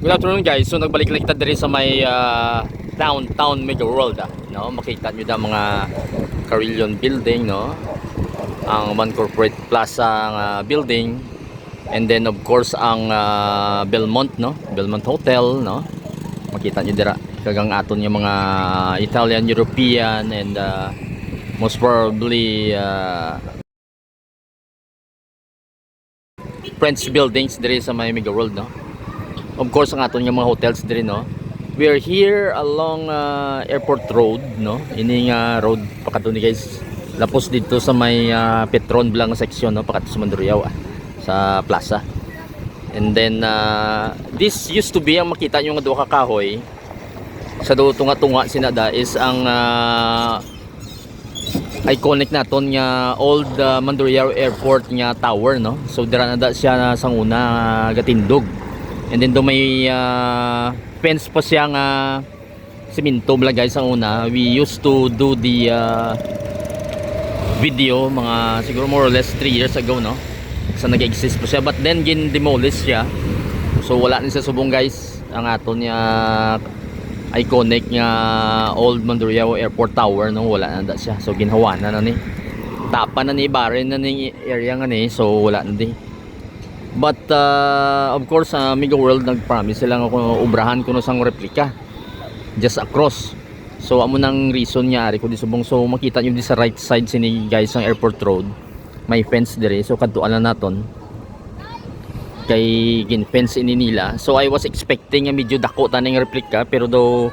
Good afternoon guys. So nagbalik lang kita diri sa may downtown Mega World no? Makita nyo da mga Carillon building no. Ang One Corporate Plaza building, and then of course ang Belmont no, Belmont Hotel no. Makita nyo dira kagang aton yung mga Italian, European, and most probably French buildings diri sa may Mega World no. Of course ang aton yung mga hotels diri no. We are here along Airport Road no. Ini nga road pakadto ni guys. Lapos dito sa may Petron Blanc section no, pakadto sa Mandurriao sa plaza. And then this used to be, ang makita nyo nga duha ka kahoy sa do tunga-tunga sinada is ang iconic naton nga old Mandurriao Airport nga tower no. So dira na da siya sa una gatindog. And then do may fence pa siya nga semento bla guys ang una. We used to do the video mga siguro more or less 3 years ago no. Sa nag-exist pa siya, but then gin demolish siya. So wala ni sa subong guys ang aton nga iconic nga old Mandurriao Airport Tower no, wala na da siya. So ginhawa na ni. Tapa na ni barin na ni area nga ni, so wala na di. But of course Mega World nag-promise sila nga kung ubrahan kuno sang replika just across. So amo nang reason niya ari ko di subong. So makita niyo di sa right side sini guys ang Airport Road. May fence dire. So kadtuan na naton. Kay gin fence ini nila. So I was expecting nga medyo dako taning replika, pero do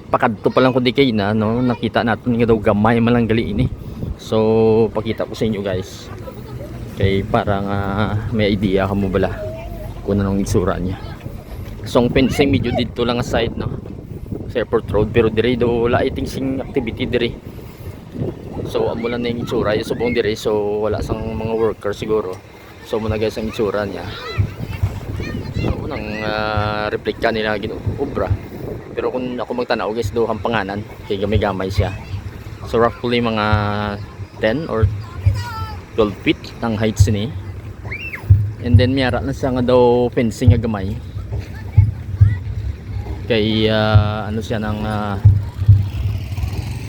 pakadto pa lang ko di kay na no, nakita naton nga daw gamay man lang gali ini. So pakita ko sa inyo guys. Kay parang may idea ka mo bala kung anong itsura niya. So ang fencing medyo dito lang sa side no, sa Airport Road, pero dire do laiting sing activity dire. So amo lang na yung itsura yung subong dire. So wala sang mga worker siguro. So muna guys ang itsura niya. So nang replika nila ginubra. Pero kung ako magtanaw guys do ang panganan kay gamay-gamay siya. So roughly mga 10 or 12 feet ang heights ni. And then miyara na siya nga daw fencing nga gamay. Kay ano siya ng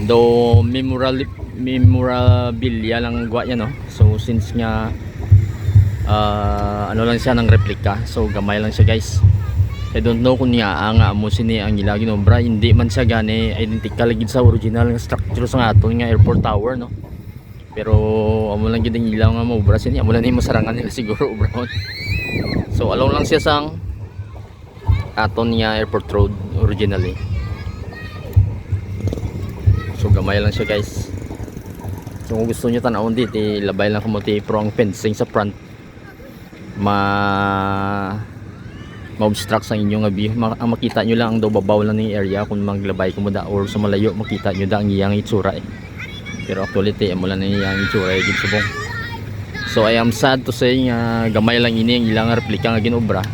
daw memorabilia lang gwa yan no. So since nga ano lang siya ng replika, so gamay lang siya guys. I don't know kung nga mo sini ang gilagi no bra, hindi man siya gani identical gid sa original nga structure sa aton nga airport tower no. Pero amo lang gid ang ilaw nga mo bra sini, amo lang ni masarangan nila siguro bra. So along lang siya sang aton nga airport road originally. So gamay lang siya guys. So kung gusto nyo tanawon dito, labay lang kumuti pro ang fencing sa front. Ma-obstruct sa inyong view. Ang makita nyo lang ang daw babaw lang ng area kung maglabay ko mo da, or sa malayo makita nyo da ang iyang itsura Pero actually mo lang ang iyang itsura dito subong. So I am sad to say nga gamay lang ini ang ilang replika nga ginobra.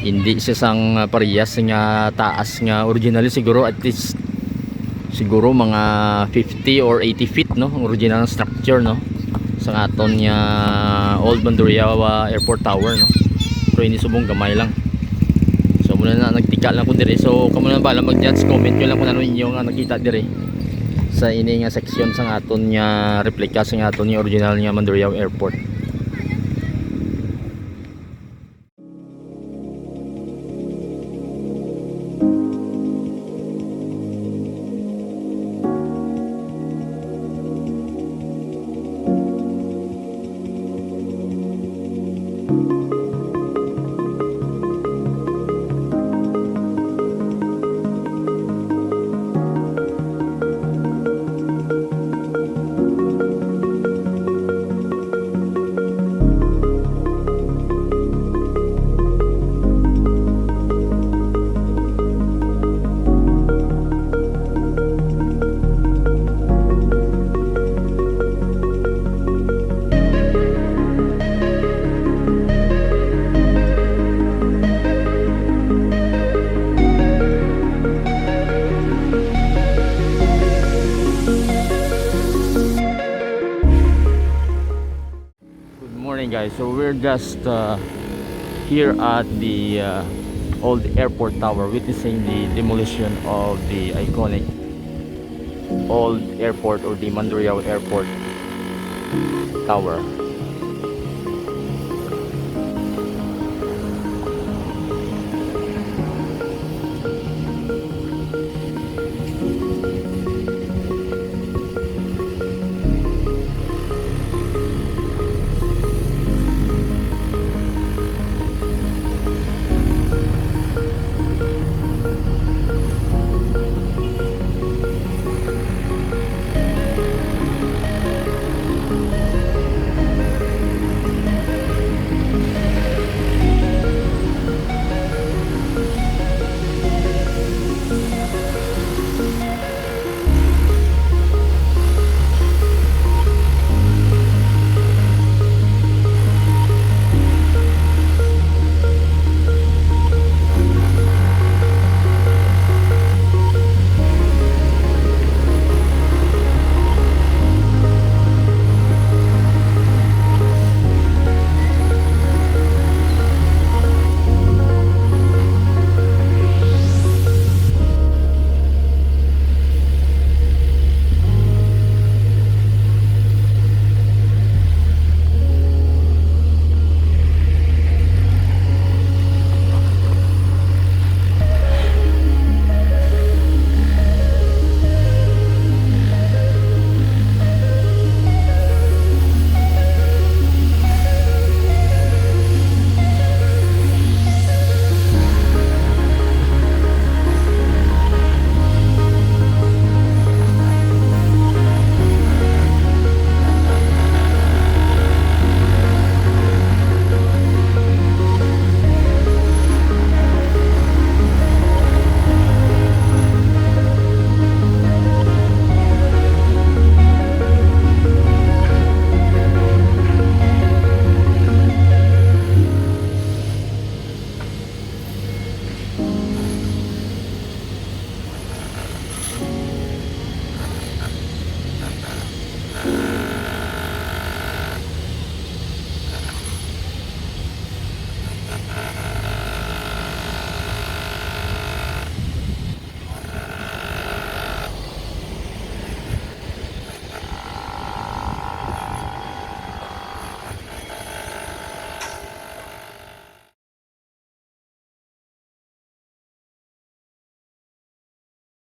Hindi siya sang parehas nga taas nga originally, siguro at least siguro mga 50 or 80 feet no, ang original structure no sa aton nga old Mandurriao Airport Tower no. Pero ini subong gamay lang. So muna na nagtika lang ko dire. So kamo na bala mag-judge, comment nyo lang kung ano inyo nga nakita dire sa ini nga section sa aton nga replika sa aton nga original nga Mandurriao Airport. guys, so we're just here at the old airport tower, witnessing the demolition of the iconic old airport or the Mandurriao Airport Tower.